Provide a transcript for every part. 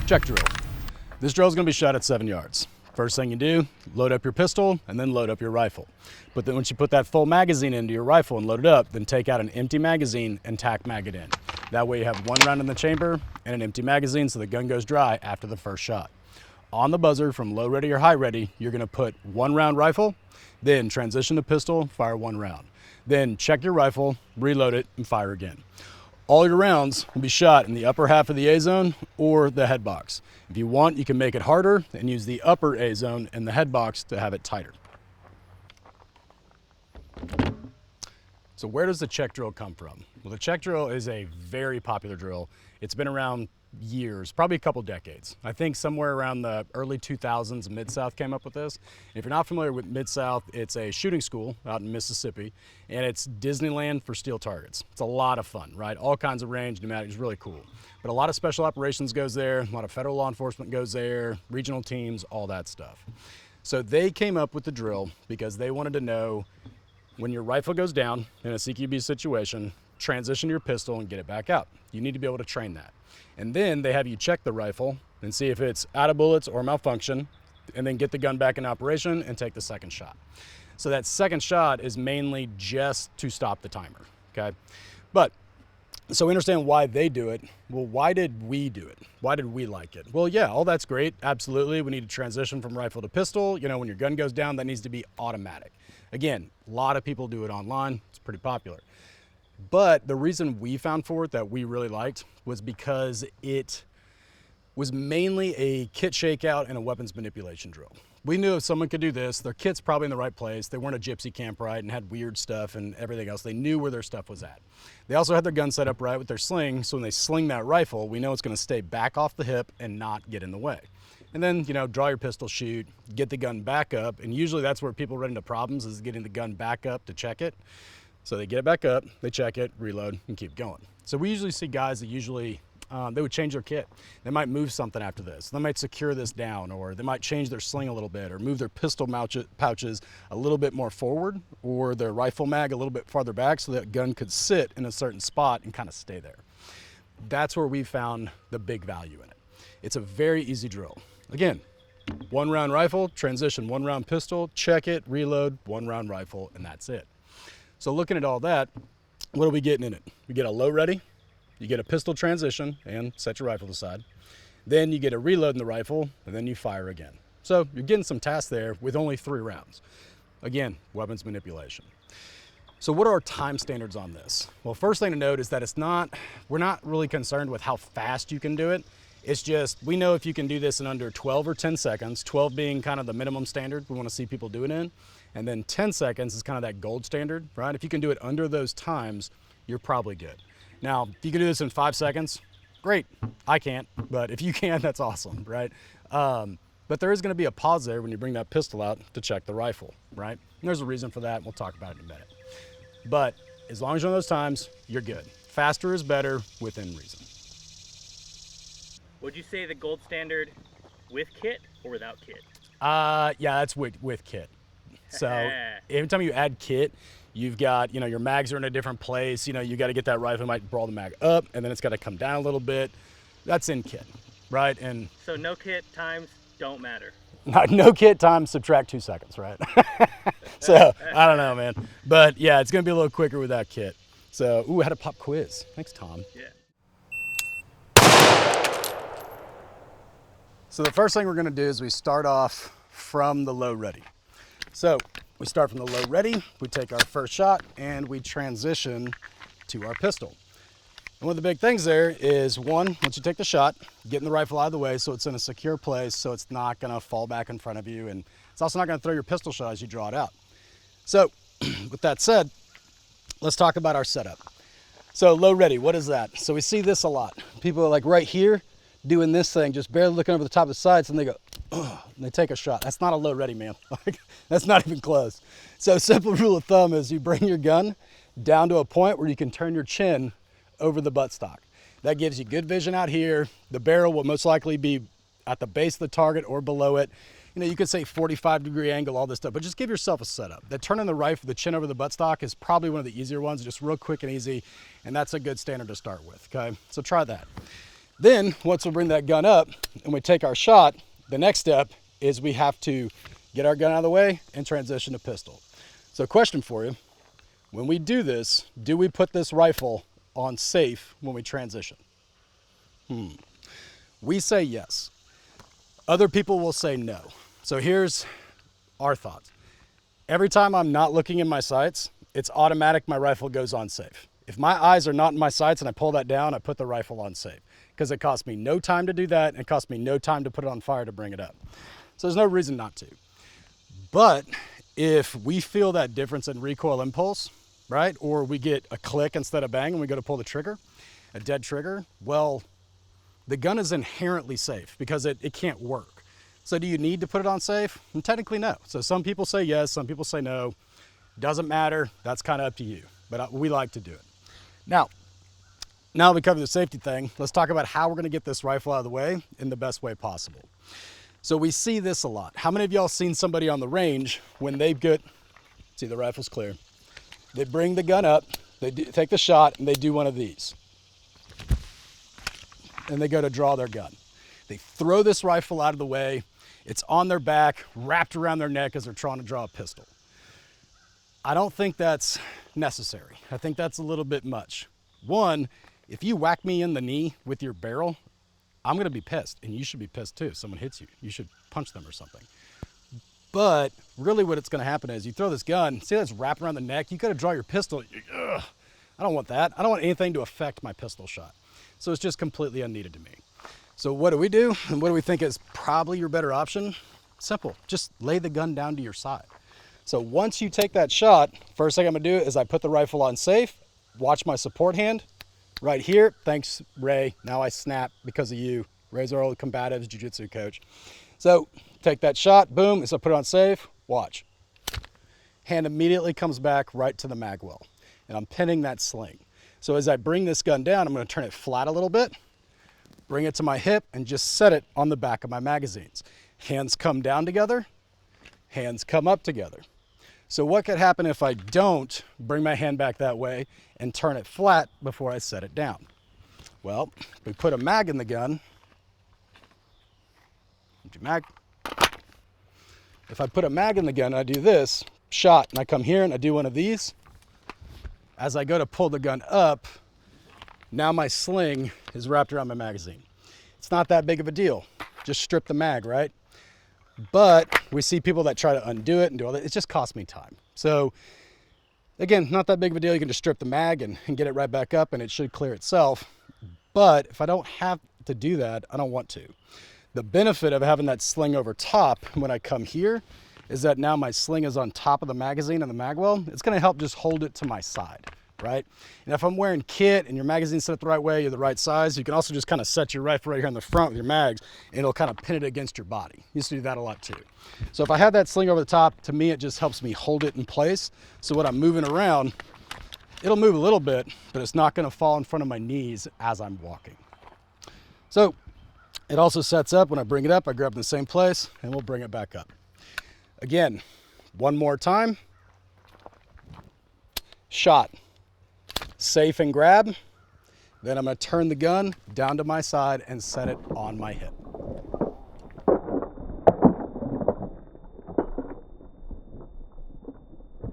Check drill. This drill is going to be shot at 7 yards. First thing you do, load up your pistol and then load up your rifle. But then once you put that full magazine into your rifle and load it up, then take out an empty magazine and tack mag it in. That way you have 1 round in the chamber and an empty magazine so the gun goes dry after the first shot. On the buzzer from low ready or high ready, you're going to put 1 round rifle, then transition to pistol, fire 1 round. Then check your rifle, reload it, and fire again. All your rounds will be shot in the upper half of the A zone or the head box. If you want, you can make it harder and use the upper A zone and the head box to have it tighter. So where does the check drill come from? Well, the check drill is a very popular drill. It's been around years, probably a couple decades. I think somewhere around the early 2000s, Mid-South came up with this. And if you're not familiar with Mid-South, it's a shooting school out in Mississippi, and it's Disneyland for steel targets. It's a lot of fun, right? All kinds of range, pneumatics, really cool. But a lot of special operations goes there, a lot of federal law enforcement goes there, regional teams, all that stuff. So they came up with the drill because they wanted to know when your rifle goes down in a CQB situation, transition your pistol and get it back out. You need to be able to train that. And then they have you check the rifle and see if it's out of bullets or malfunction, and then get the gun back in operation and take the second shot. So that second shot is mainly just to stop the timer, okay? But, so we understand why they do it. Well, why did we do it? Why did we like it? Well, yeah, all that's great, absolutely. We need to transition from rifle to pistol. You know, when your gun goes down, that needs to be automatic. Again, a lot of people do it online. It's pretty popular. But the reason we found for it that we really liked was because it was mainly a kit shakeout and a weapons manipulation drill. We knew if someone could do this, their kit's probably in the right place. They weren't a gypsy camp right and had weird stuff and everything else. They knew where their stuff was at. They also had their gun set up right with their sling, so when they sling that rifle, we know it's gonna stay back off the hip and not get in the way. And then, you know, draw your pistol, shoot, get the gun back up, and usually that's where people run into problems, is getting the gun back up to check it. So they get it back up, they check it, reload, and keep going. So we usually see guys that usually, they would change their kit. They might move something after this. They might secure this down, or they might change their sling a little bit, or move their pistol pouches a little bit more forward, or their rifle mag a little bit farther back so that gun could sit in a certain spot and kind of stay there. That's where we found the big value in it. It's a very easy drill. Again, 1 round rifle, transition 1 round pistol, check it, reload, 1 round rifle, and that's it. So looking at all that, what are we getting in it? We get a low ready, you get a pistol transition and set your rifle aside. Then you get a reload in the rifle, and then you fire again. So you're getting some tasks there with only 3 rounds. Again, weapons manipulation. So what are our time standards on this? Well, first thing to note is that we're not really concerned with how fast you can do it. It's just, we know if you can do this in under 12 or 10 seconds, 12 being kind of the minimum standard we want to see people do it in, and then 10 seconds is kind of that gold standard, right? If you can do it under those times, you're probably good. Now, if you can do this in 5 seconds, great. I can't, but if you can, that's awesome, right? But there is going to be a pause there when you bring that pistol out to check the rifle, right? And there's a reason for that, and we'll talk about it in a minute. But as long as you're on those times, you're good. Faster is better within reason. Would you say the gold standard with kit or without kit? Yeah, that's with kit. So every time you add kit, you've got, you know, your mags are in a different place. You know, you got to get that rifle, you might brawl the mag up, and then it's got to come down a little bit. That's in kit, right? And so no kit times don't matter. No kit times subtract 2 seconds, right? So I don't know, man. But yeah, it's going to be a little quicker without kit. So, ooh, I had a pop quiz. Thanks, Tom. Yeah. So the first thing we're going to do is we start off from the low ready. So we start from the low ready, we take our first shot, and we transition to our pistol. And one of the big things there is, one, once you take the shot, getting the rifle out of the way so it's in a secure place so it's not going to fall back in front of you, and it's also not going to throw your pistol shot as you draw it out. So with that said, let's talk about our setup. So low ready, what is that? So we see this a lot. People are like right here doing this thing, just barely looking over the top of the sights, and they go, ugh, and they take a shot. That's not a low ready, man. That's not even close. So simple rule of thumb is you bring your gun down to a point where you can turn your chin over the buttstock. That gives you good vision out here. The barrel will most likely be at the base of the target or below it. You know, you could say 45-degree angle, all this stuff, but just give yourself a setup. That turning the rifle, the chin over the buttstock is probably one of the easier ones, just real quick and easy, and that's a good standard to start with, okay? So try that. Then once we bring that gun up and we take our shot, the next step is we have to get our gun out of the way and transition to pistol. So question for you, when we do this, do we put this rifle on safe when we transition? We say yes. Other people will say no. So here's our thoughts. Every time I'm not looking in my sights, it's automatic my rifle goes on safe. If my eyes are not in my sights and I pull that down, I put the rifle on safe because it costs me no time to do that and it costs me no time to put it on fire to bring it up. So there's no reason not to. But if we feel that difference in recoil impulse, right? Or we get a click instead of bang and we go to pull the trigger, a dead trigger, well, the gun is inherently safe because it can't work. So do you need to put it on safe? And technically no. So some people say yes, some people say no. Doesn't matter, that's kind of up to you. But we like to do it. Now we cover the safety thing, let's talk about how we're gonna get this rifle out of the way in the best way possible. So we see this a lot. How many of y'all seen somebody on the range when they get, see the rifle's clear, they bring the gun up, they take the shot and they do one of these. And they go to draw their gun. They throw this rifle out of the way. It's on their back, wrapped around their neck as they're trying to draw a pistol. I don't think that's necessary. I think that's a little bit much. One, if you whack me in the knee with your barrel, I'm gonna be pissed, and you should be pissed too. If someone hits you, you should punch them or something. But really what it's gonna happen is you throw this gun, see that's wrapped around the neck, you gotta draw your pistol. Ugh, I don't want that. I don't want anything to affect my pistol shot. So it's just completely unneeded to me. So what do we do? And what do we think is probably your better option? Simple, just lay the gun down to your side. So once you take that shot, first thing I'm gonna do is I put the rifle on safe, watch my support hand right here. Thanks, Ray. Now I snap because of you. Ray's our old combatives jiu-jitsu coach. So take that shot, boom, as I put it on safe, watch. Hand immediately comes back right to the mag well, and I'm pinning that sling. So as I bring this gun down, I'm gonna turn it flat a little bit, bring it to my hip, and just set it on the back of my magazines. Hands come down together, hands come up together. So what could happen if I don't bring my hand back that way and turn it flat before I set it down? Well, we put a mag in the gun. Empty mag. If I put a mag in the gun and I do this, shot, and I come here and I do one of these, as I go to pull the gun up, now my sling is wrapped around my magazine. It's not that big of a deal. Just strip the mag, right? But we see people that try to undo it and do all that. It just costs me time. So again, not that big of a deal. You can just strip the mag and get it right back up and it should clear itself. But if I don't have to do that, I don't want to. The benefit of having that sling over top when I come here is that now my sling is on top of the magazine and the mag well. It's gonna help just hold it to my side, right? And if I'm wearing kit and your magazine's set up the right way, you're the right size, you can also just kind of set your rifle right here in the front with your mags and it'll kind of pin it against your body. You used to do that a lot too. So if I have that sling over the top, to me, it just helps me hold it in place. So when I'm moving around, it'll move a little bit, but it's not gonna fall in front of my knees as I'm walking. So it also sets up, when I bring it up, I grab in the same place and we'll bring it back up. Again, one more time. Shot, safe and grab. Then I'm gonna turn the gun down to my side and set it on my hip.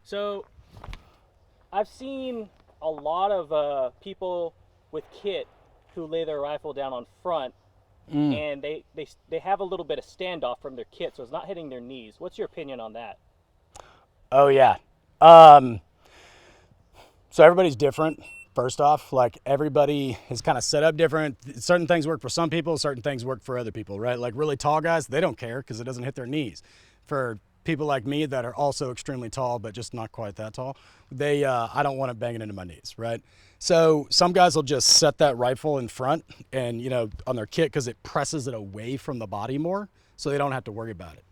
So I've seen a lot of people with kit who lay their rifle down on front and they have a little bit of standoff from their kit, so it's not hitting their knees. What's your opinion on that? Oh yeah. So everybody's different. First off, like everybody is kind of set up different. Certain things work for some people, certain things work for other people, right? Like really tall guys, they don't care because it doesn't hit their knees. For people like me that are also extremely tall, but just not quite that tall, I don't want it banging into my knees, right? So some guys will just set that rifle in front and, you know, on their kit because it presses it away from the body more so they don't have to worry about it.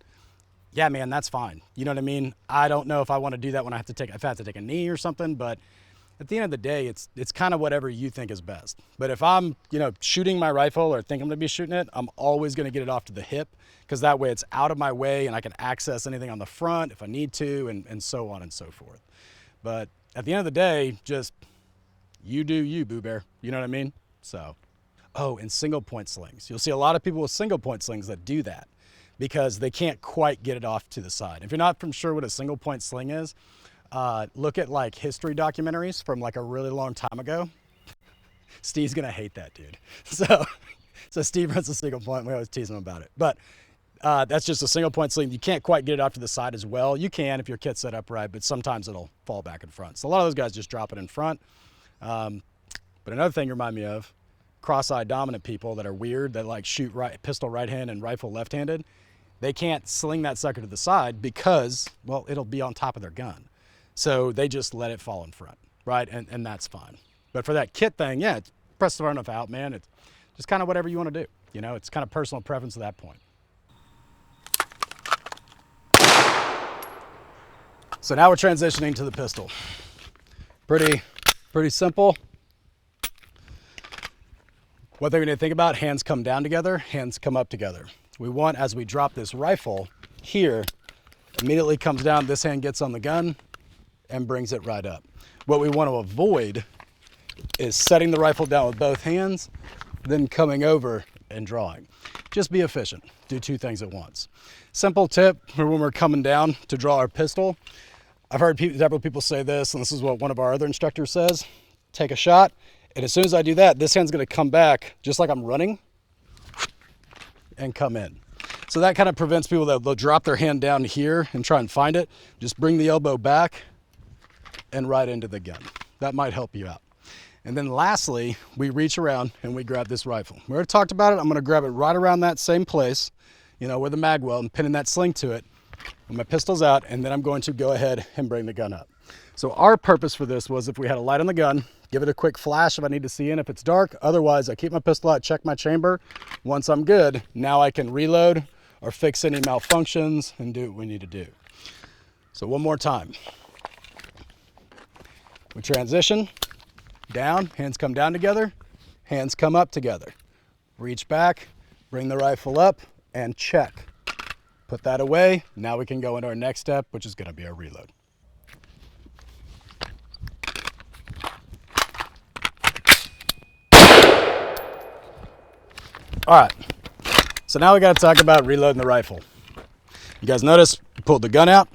Yeah, man, that's fine. You know what I mean? I don't know if I want to do that when if I have to take a knee or something, but at the end of the day, it's kind of whatever you think is best. But if I'm, you know, shooting my rifle or think I'm gonna be shooting it, I'm always gonna get it off to the hip because that way it's out of my way and I can access anything on the front if I need to and so on and so forth. But at the end of the day, just you do you, Boo Bear. You know what I mean? So Oh, and single point slings. You'll see a lot of people with single point slings that do that because they can't quite get it off to the side. If you're not sure what a single point sling is, look at like history documentaries from like a really long time ago. Steve's gonna hate that, dude. So Steve runs a single point. We always tease him about it. But that's just a single point sling. You can't quite get it off to the side as well. You can if your kit's set up right, but sometimes it'll fall back in front. So a lot of those guys just drop it in front. But another thing you remind me of, cross-eye dominant people that are weird, that like shoot pistol right-handed and rifle left-handed, they can't sling that sucker to the side because, well, it'll be on top of their gun. So they just let it fall in front, right? And that's fine. But for that kit thing, yeah, press far enough out, man. It's just kind of whatever you want to do. You know, it's kind of personal preference at that point. So now we're transitioning to the pistol. Pretty simple. One thing we need to think about, hands come down together, hands come up together. We want, as we drop this rifle here, immediately comes down, this hand gets on the gun and brings it right up. What we want to avoid is setting the rifle down with both hands, then coming over and drawing. Just be efficient, do two things at once. Simple tip for when we're coming down to draw our pistol. I've heard several people say this, and this is what one of our other instructors says. Take a shot. And as soon as I do that, this hand's gonna come back just like I'm running and come in. So that kind of prevents people that they'll drop their hand down here and try and find it. Just bring the elbow back and right into the gun. That might help you out. And then lastly, we reach around and we grab this rifle. We already talked about it. I'm gonna grab it right around that same place, you know, where the mag well, and pinning that sling to it. When my pistol's out, and then I'm going to go ahead and bring the gun up. So our purpose for this was if we had a light on the gun, give it a quick flash if I need to see in if it's dark. Otherwise, I keep my pistol out, check my chamber. Once I'm good, now I can reload or fix any malfunctions and do what we need to do. So one more time. We transition, down, hands come down together, hands come up together. Reach back, bring the rifle up, and check. Put that away. Now we can go into our next step, which is gonna be our reload. All right, so now we gotta talk about reloading the rifle. You guys notice, pulled the gun out,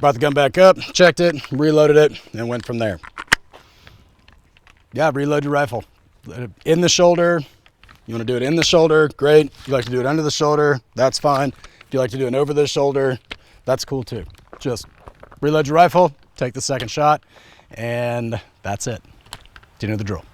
brought the gun back up, checked it, reloaded it, and went from there. Yeah, reload your rifle. In the shoulder, you wanna do it in the shoulder, great. If you like to do it under the shoulder, that's fine. If you like to do it over the shoulder, that's cool too. Just reload your rifle, take the second shot, and that's it. Do you know the drill?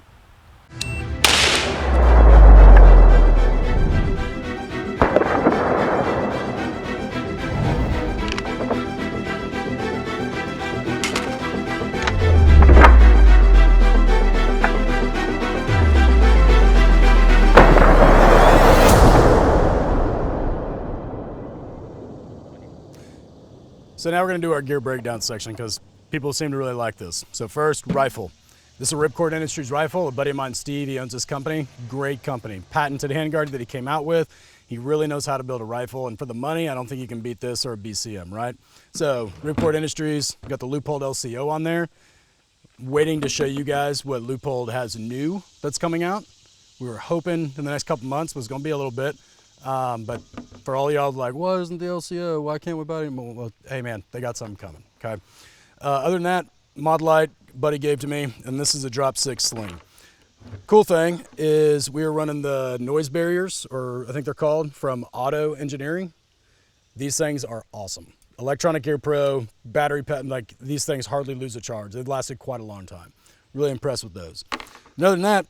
So now we're gonna do our gear breakdown section because people seem to really like this. So first, rifle. This is a Ripcord Industries rifle. A buddy of mine, Steve, he owns this company. Great company. Patented handguard that he came out with. He really knows how to build a rifle, and for the money, I don't think you can beat this or a BCM, right? So Ripcord Industries, got the Leupold LCO on there. Waiting to show you guys what Leupold has new that's coming out. We were hoping in the next couple months was gonna be a little bit. But for all y'all like, why isn't the LCO? Why can't we buy it? Well, hey man, they got something coming, okay? Other than that, Mod Light, buddy gave to me, and this is a drop 6 sling. Cool thing is we were running the noise barriers, or I think they're called, from Auto Engineering. These things are awesome. Electronic Gear Pro, battery pack, like these things hardly lose a charge. They've lasted quite a long time. Really impressed with those. And other than that,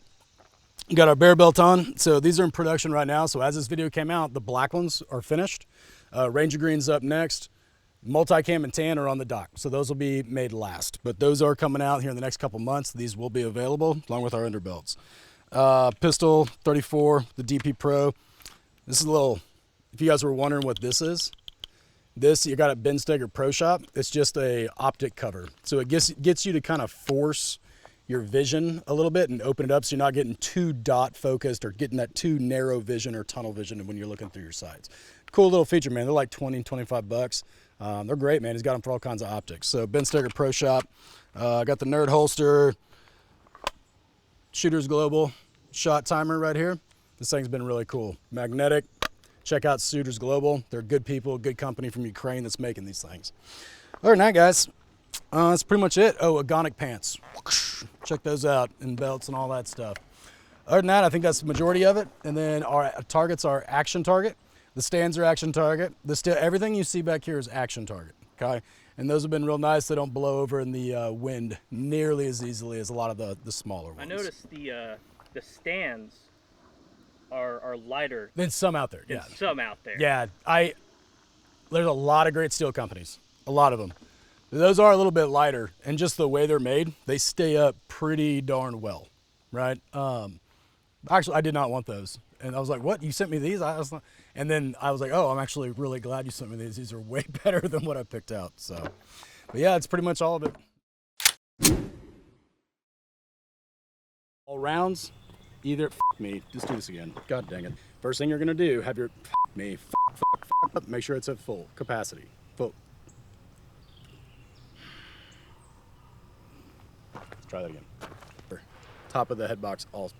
got our BAER belt on. So these are in production right now. So as this video came out, the black ones are finished. Ranger Green's up next. Multicam and tan are on the dock. So those will be made last. But those are coming out here in the next couple months. These will be available along with our underbelts. Pistol 34, the DP Pro. This is a little, if you guys were wondering what this is, this you got at Ben Steger Pro Shop. It's just a optic cover. So it gets you to kind of force your vision a little bit and open it up so you're not getting too dot focused or getting that too narrow vision or tunnel vision when you're looking through your sights. Cool little feature, man. They're like 20, 25 bucks. They're great, man. He's got them for all kinds of optics. So Ben Steger Pro Shop. Got the Nerd holster, Shooters Global. shot timer right here. This thing's been really cool. Magnetic. Check out Suitors Global. They're good people, good company from Ukraine that's making these things. Other than that, guys, that's pretty much it. Oh, Agonic pants. Check those out, and belts and all that stuff. Other than that, I think that's the majority of it. And then our targets are Action Target. The stands are Action Target. Everything you see back here is Action Target, okay? And those have been real nice. They don't blow over in the wind nearly as easily as a lot of the smaller ones. I noticed the stands are lighter than some out there. than some out there. Yeah, there's a lot of great steel companies, a lot of them. Those are a little bit lighter, and just the way they're made, they stay up pretty darn well, right? Actually, I did not want those, and I was like, "What? You sent me these?" And then I was like, "Oh, I'm actually really glad you sent me these. These are way better than what I picked out." So, but yeah, it's pretty much all of it. All rounds, either f me. Just do this again. God dang it! First thing you're gonna do, have your f me, f make sure it's at full capacity. Full. Let's try that again. Top of the head box, all.